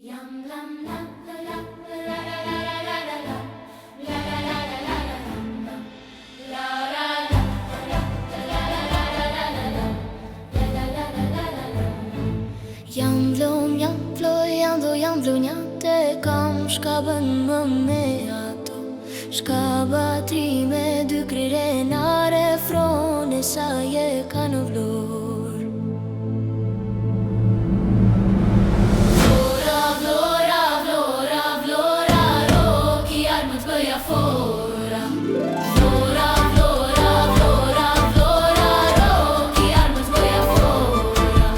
Jam vlonjate kam shka bën më me ato Shka batri me dy krire na refrone sa je ka në vlor Vlora, vlora, vlora, vlora, roki armët bëja fora Vlora, vlora, vlora, vlora, roki armët bëja fora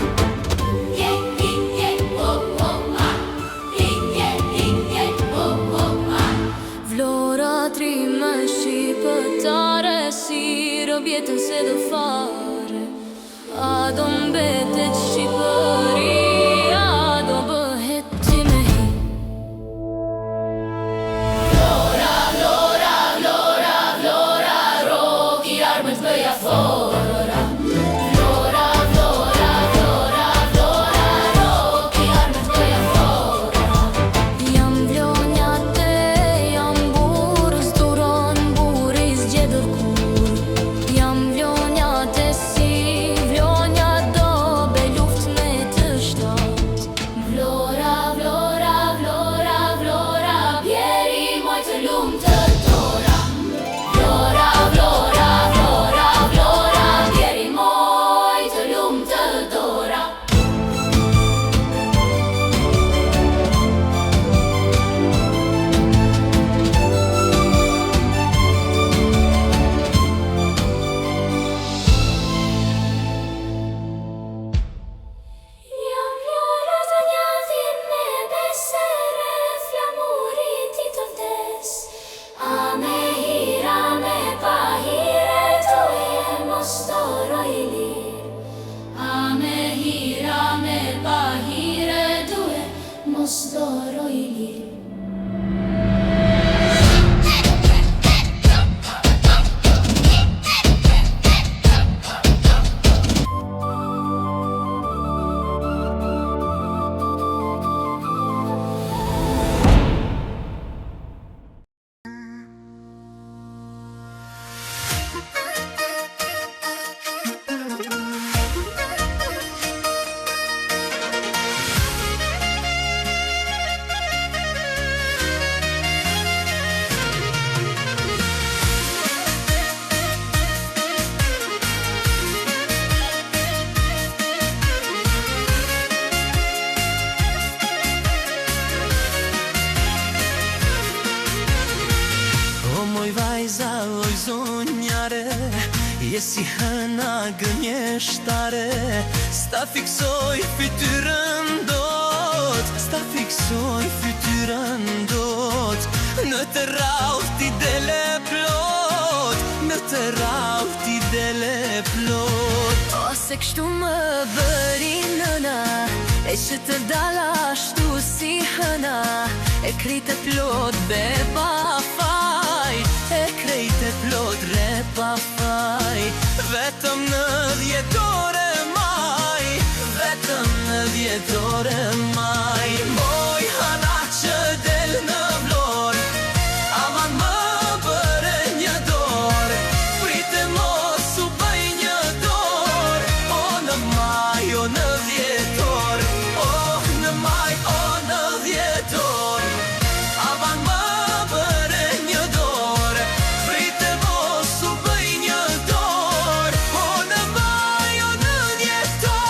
Vlora tri më shqipëtare si rëbjetën se do fare A do mbetet Shqipëri, a do bëhet ti me hi Vlora, vlora, vlora, vlora, roki armët bëja fora Vlora, vlora, vlora, vlora, roki armët bëja fora Jam vlonjate, jam burës, duron buris gjedër kur Jam vlonjate si vlonja dobe luft me të shtat Vlora, vlora, vlora, vlora, bjeri moj të lumë të tora Vlora, vlora, vlora, vlora, bjeri moj të lumë të tora Jam vlora të njatin me besere flamurit i të vdes A me hira me pahire të e mos toro i lir A me hira me pahire të e mos toro i lir O moj vajza, oj zonjare Je si hëna gënjeshtare Sta fiksoj fytyrën dot Sta fiksoj fytyrën dot Në të rauh ti dele plot Në të rauh ti dele plot Ose kështu më bëri nëna E që të dala ashtu si hëna E krite plot be pa faj E krejte plot re pa faj Vetëm në 10 ore maj Vetëm në 10 ore maj Moj hana që del në vlor Aman më bëre një dor Prite mos u bëj një dor O në maj, o në 10 or O në maj, o në 10 or Aman më bëre një dor Prite mos u bëj një dor O në maj, o në 10 or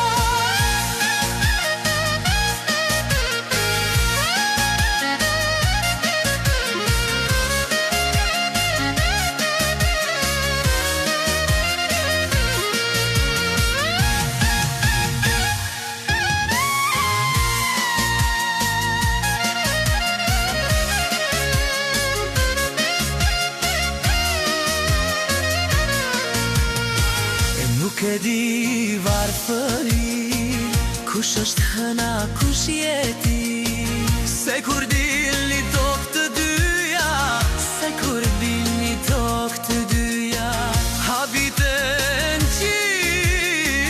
E nuk e di varfëri Kush është hëna, kush jeti Se kur dilni tokë të dyja Se kur dilni tokë të dyja Habiten qift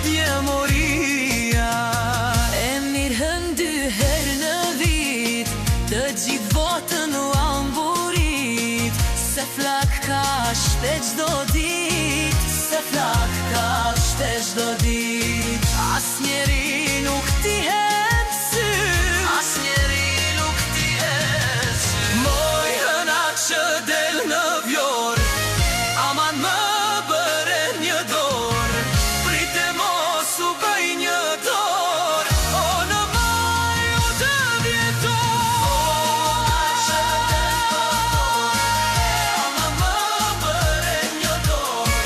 Djemoria E mirë hën dy herë çdo ditë, se flak ka shte çdo ditë. Asnjeri nuk t'i hedh sy, asnjeri nuk t'i hedh sy. Moj hëna që del në vjor, aman më bëre një dor, prite mos u bëj një dor, o në maj u të vjetor. Që del në vjor, aman më bëre një dor,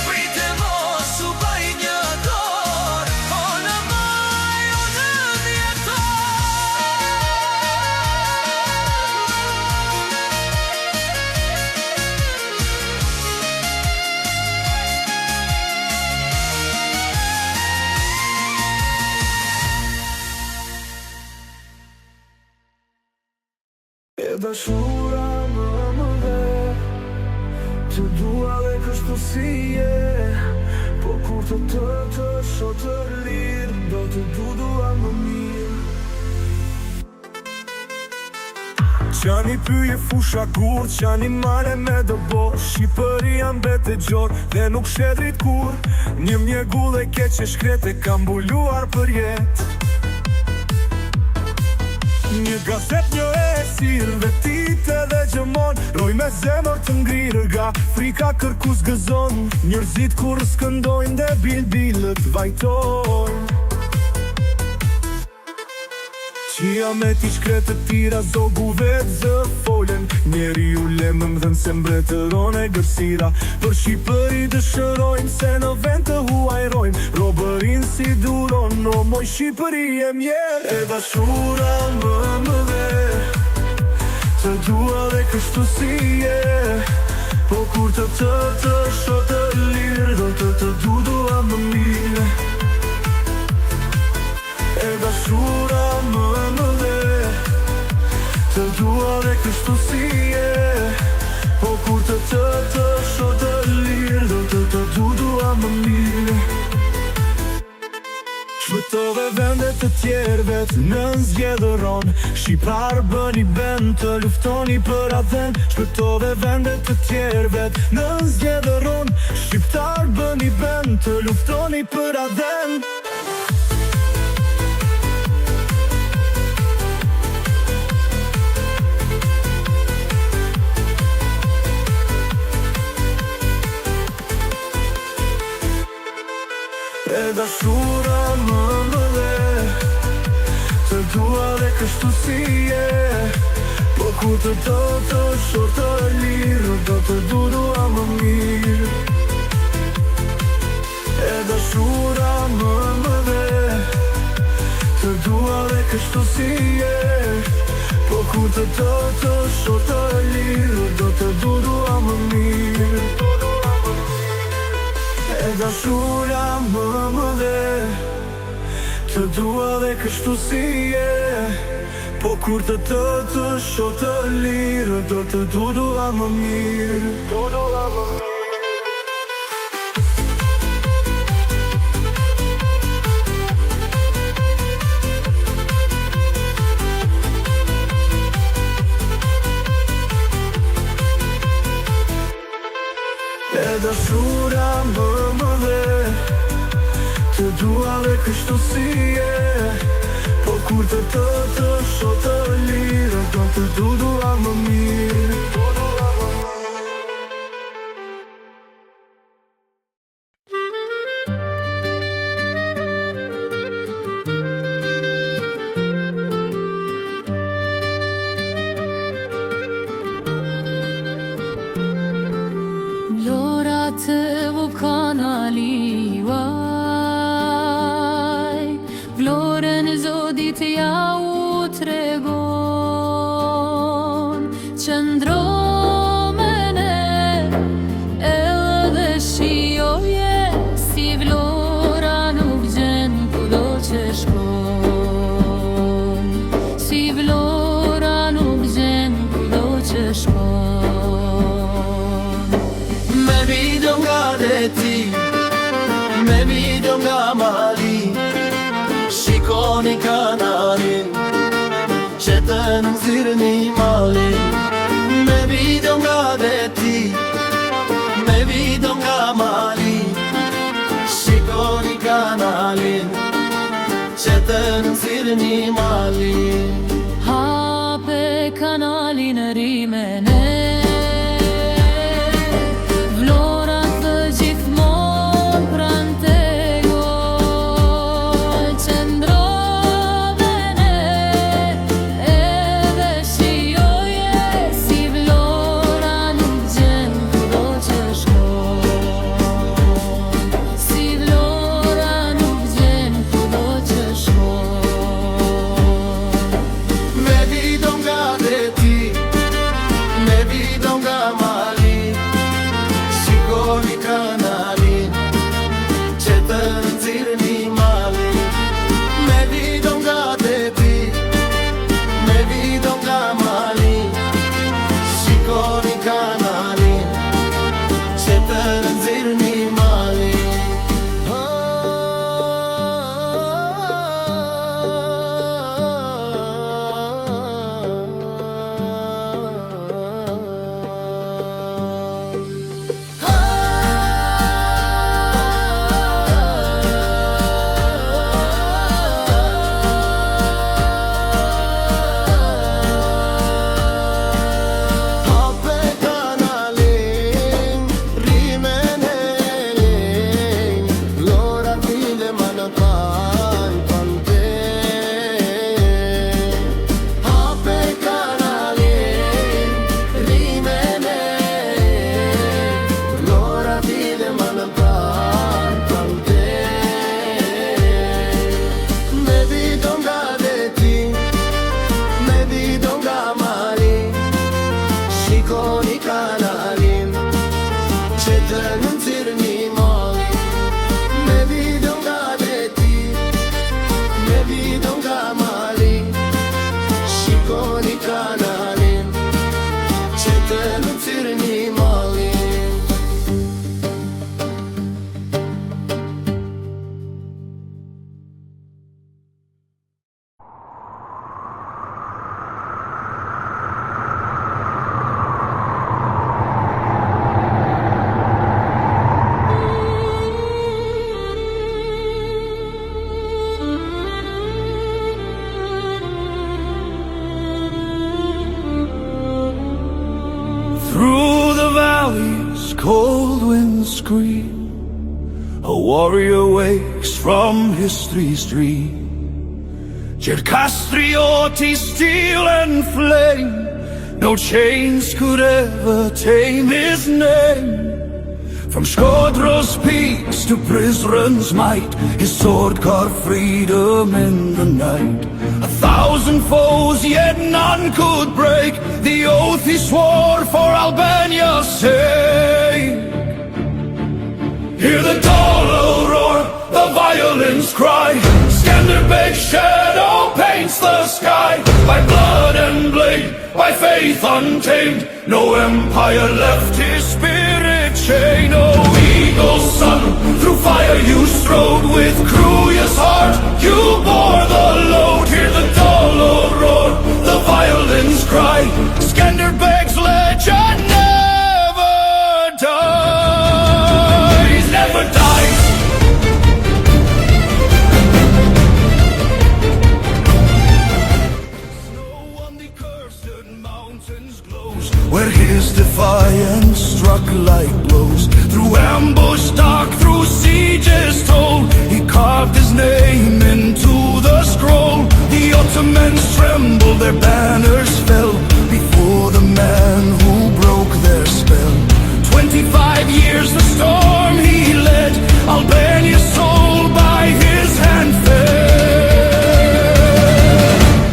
prite mos u bëj një dor, o në maj u të vjetor. E dashura më dhe, të dua dhe kështu si je, po kur të shoh të lirë, do të dua më mirë. Qani pyje fusha kur, qani male me dëbo, Shqipëria mbet e gjorë dhe nuk shedrit kur, një mjegull e keqe shkrete kam mbuluar për jetë. Një gazet, një esir, vetit edhe gjëmon, roj me zemër të ngrirë ga, frika kërkus gëzon, njërzit kur skëndojnë dhe bilbilët vajtojnë. Qia me t'i shkretë tira zogu vetë zë folen, njeri u lemëm dhënë se mbretëron e gërsira, për Shqipëri dëshërojnë se në vend të huajrojnë, robërin si duron, o moj Shqipëri e mjerë. E dashura më dhe, të dua dhe kështu si je, po kur të shoh të lirë, do të dua më mirë. E dashura më dhe, të dua dhe kështu si je, po kur të shoh të lirë, do të dua më mirë. Shpëtove vendet të tjerëve në zgjedhëron, shqiptar bëni bend të luftoni për atë. Shpëtove vendet të tjerëve në zgjedhëron, shqiptar bëni bend të luftoni për atë. E dashura më dhe, të dua dhe kështu si je, po kur të shoh të lirë, do të dua më mirë. E dashura më dhe, të dua dhe kështu si je, po kur të shoh të lirë, do të dua më mirë. E dashura më dhe, të dua dhe kështu si je, po kur të shoh të lirë, do të dua më mirë. E dashura më dhe, të dua dhe kështu si je, po kur të shoh të lirë, do të dua më mirë. Të vup kanali vaj, vlorën e zodit ja u tregon, qëndro me ne edhe shioje, si vlora nuk gjen kudo që shkon, si vlora nuk gjen kudo që shkon. Me video nga mali, shikoni kanalin, që të nëzirë një malin. Me video nga veti, me nxirrni malin. Hape kanalin e rimene, vlorat të gjithmon pran tegoj, qëndrove ne, edhe shijoje si vlora nuk gjen kudo që shkon, si vlora nuk gjen kudo që shkon. Me vidon nga deti, me vidon nga mali, shikoni kanalin që të nxirrni malin. Me vidon nga deti, me vidon nga mali, shikoni kanalin që të nxirrni malin. Hape kanalin, rimene, vlora tile manapaj pante. Hape kanalin, rimene, vlora tile manapaj pante. Me vidon nga deti, me vidon nga mali, shikoni kanalin që të nxirrni malin. Me vidon nga deti, me vidon nga mali, shikoni kanalin që të nxirrni malin. Through the valleys, cold winds scream. A warrior wakes from history's dream. Cercastrioti, steel and flame. No chains could ever tame his name. From Skodro's peaks to Prizren's might, his sword carved freedom in the night. 1,000 foes, yet none could break the oath he swore for Albania's sake. Hear the Dolo roar, the violins cry. Skanderbeg's shadow paints the sky. By blood and blade, by faith untamed, no empire left his spirit chained. Oh, eagle's son, through fire you strode. With Cruya's heart you bore the load. Hear the Dolo roar, the violins cry. Skanderbeg's legend never dies, never dies. Snow on the cursed mountains glows, where his defiance struck like blows. Through ambush dark, through sieges told, he carved his name into the scroll. The Ottomans trembled, their banners fell before the man who broke their spell. 25 years the storm he led, Albania's soul by his hand fell.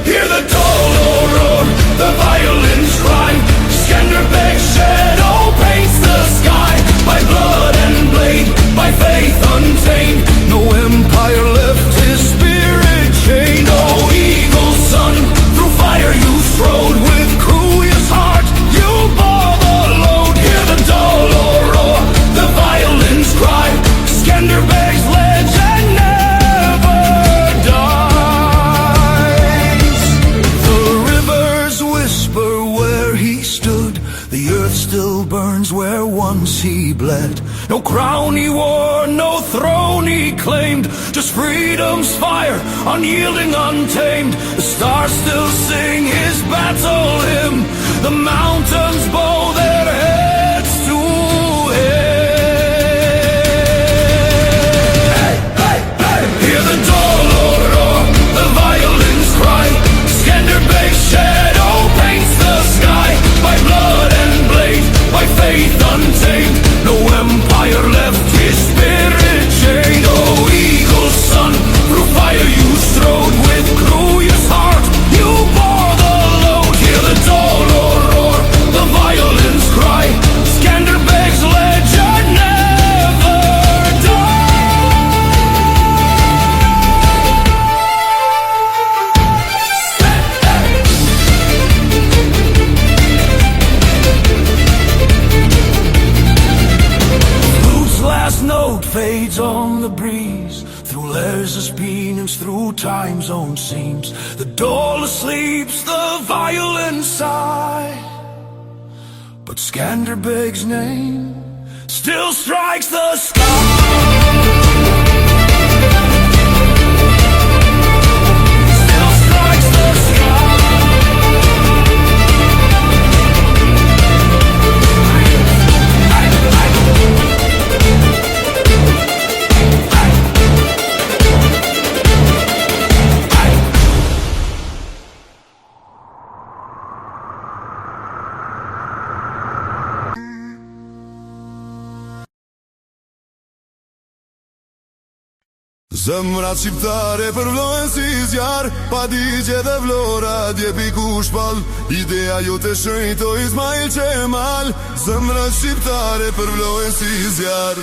Hear the Dolo roar, the violins cry. Skanderbeg's shadow paints the sky. By blood and blade, by faith untamed, no empire left his spirit chained. Oh, eagle's son, through fire you strode. With Cruya's heart you bore the load. Hear the Dolo roar, the violins cry. Skanderbeg's legend never dies. The rivers whisper where he stood, the earth still burns where once he bled. No crown he wore, no throne he claimed, just freedom's fire, unyielding, untamed. The stars still sing his battle hymn. The mountains bow their heads to him. Hear the dolor roar, the violins cry. Skanderbeg's shadow paints the sky. By blood and blade, by faith untamed, no empire left his spirit chained. Oh, eagle son, through fire you strode. With cruel's heart you bore the load. Hear the dolor roar, the violins cry. Skanderbeg's legend never note fades on the breeze, through layers of meanings, through time zone seams. The dollar sleeps, the violin sigh, but Skanderbeg's name still strikes the sky. Zemrat shqiptare përvlohen si zjarr, pa digje dhe vlora djepi kush pall. Ideja jote shenjto Ismail Qemal. Zemrat shqiptare përvlohen si zjarr.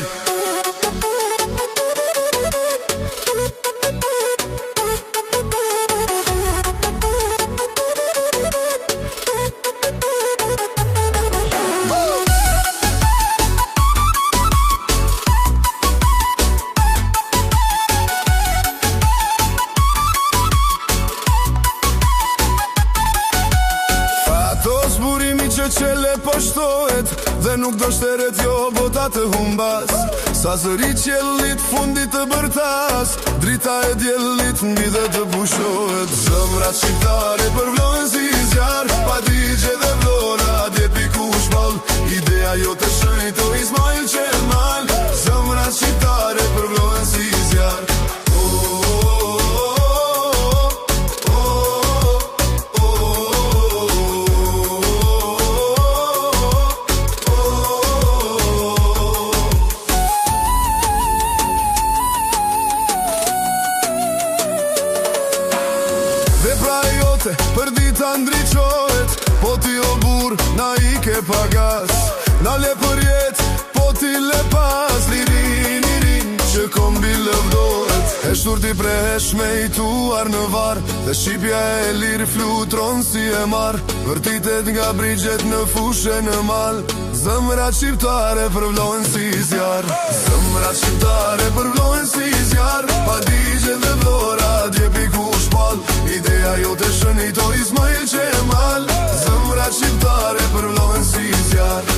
Qele po shtohet dhe nuk do shteret jo bota të humbas. Sa zëri qellit fundit të bërtas, drita e djellit mbi dhe të pushohet. Zemrat shqiptare përvlohen si zjarr, pa digje dhe vlora djepi kush pall. Ideja jote shenjto Ismail Qemal. Zemrat shqiptare përvlohen si zjarr. Për dita ndriqohet, po ti o bur, na i ke pagas. Na le për jet, po ti le pas. Lirin, që kombi lëvdohet. E shturti preheshme i tuar në var, dhe shqipja e lirë flutron si e mar. Vërtitet nga brigjet në fushe në mal. Zemrat shqiptare përvlohen si zjarr. Zemrat shqiptare përvlohen si zjarr, pa digje dhe vlora djepi kush pall. Ideja jote shenjto Ismail Qemal. Zemrat shqiptare përvlohen si zjarr.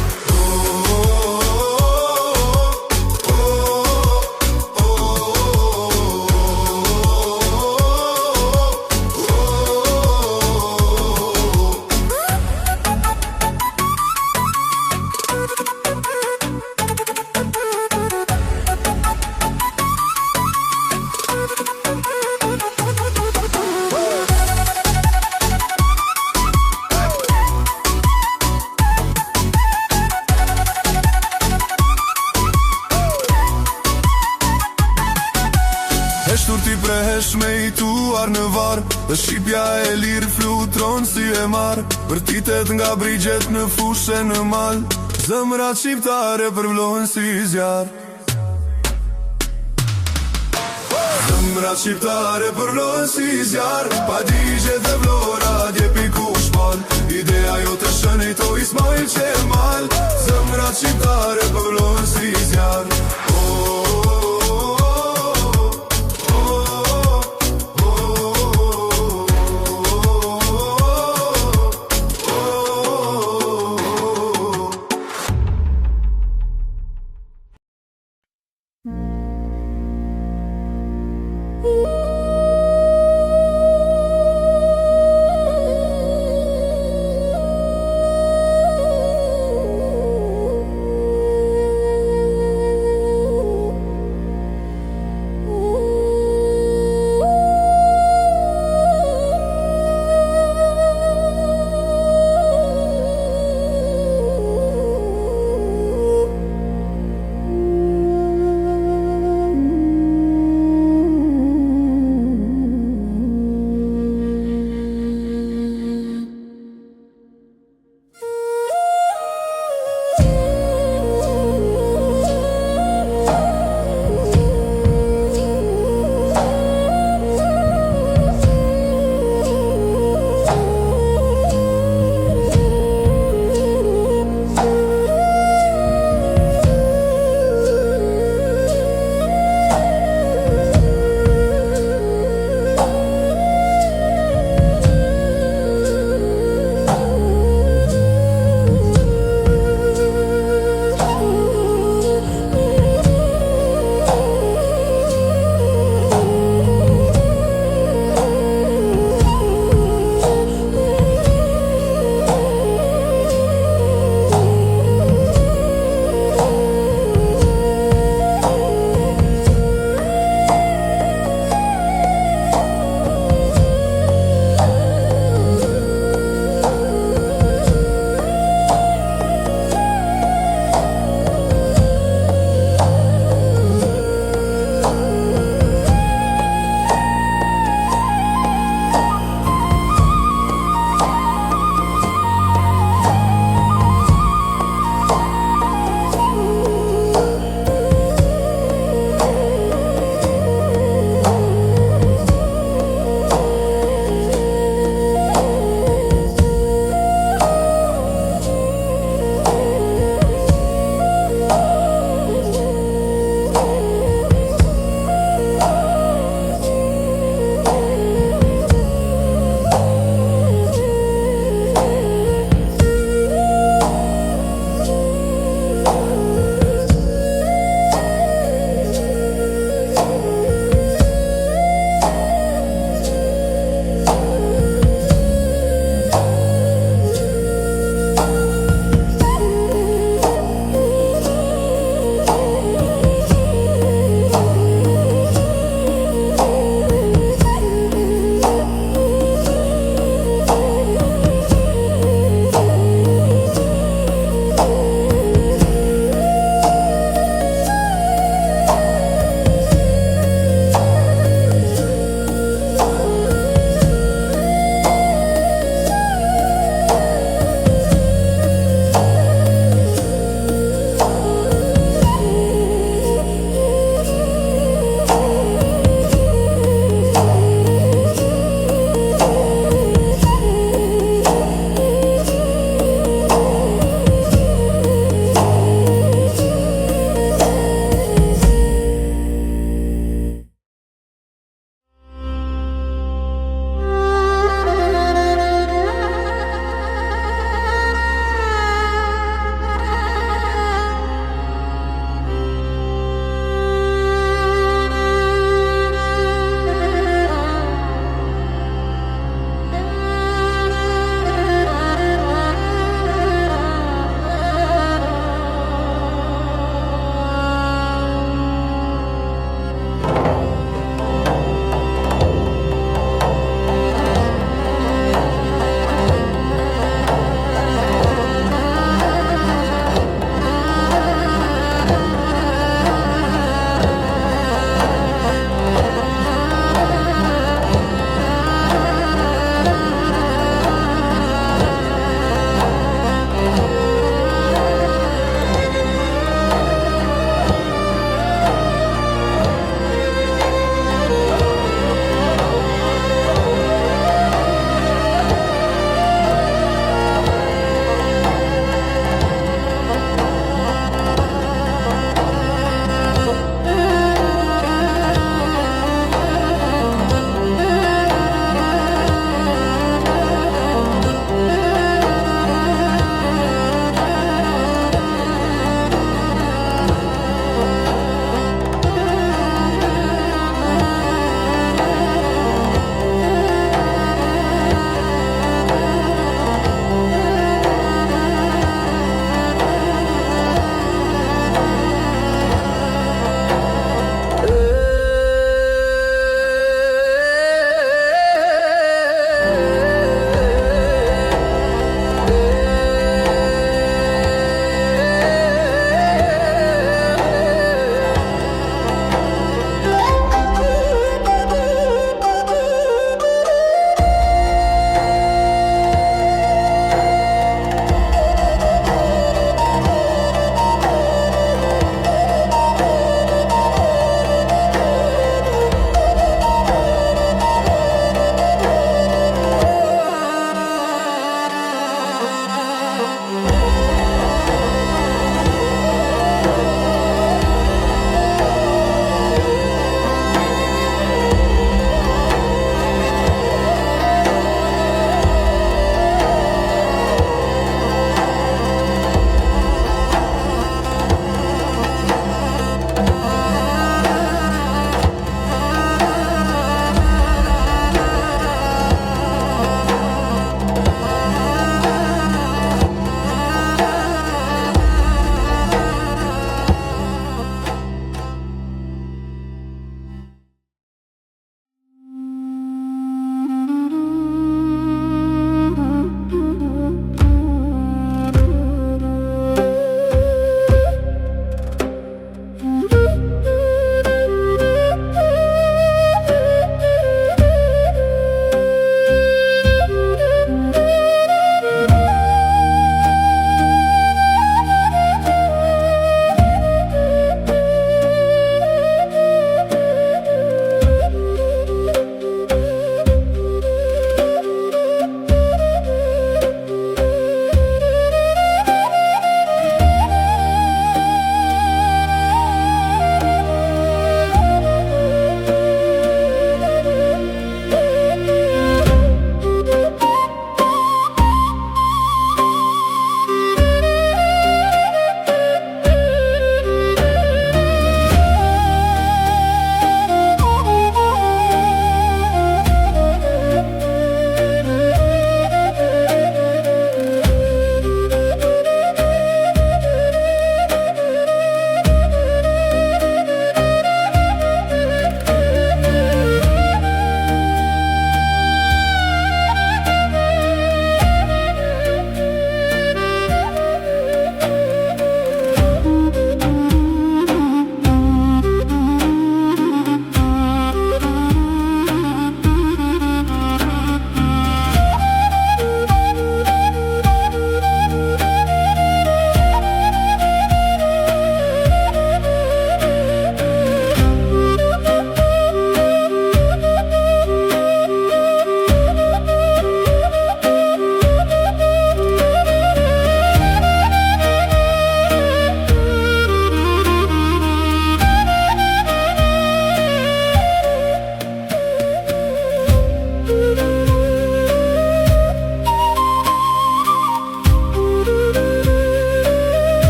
Shturti preheshme i tuar në var, dhe shqipja e lirë flutron si e mar. Vërtitet nga brigjet në fushe në mal. Zemrat shqiptare përvlohen si zjarr. Zemrat shqiptare përvlohen si zjarr, pa digje dhe vlora djepi kush pall. Ideja jote shenjto Ismail Qemal. Zemrat shqiptare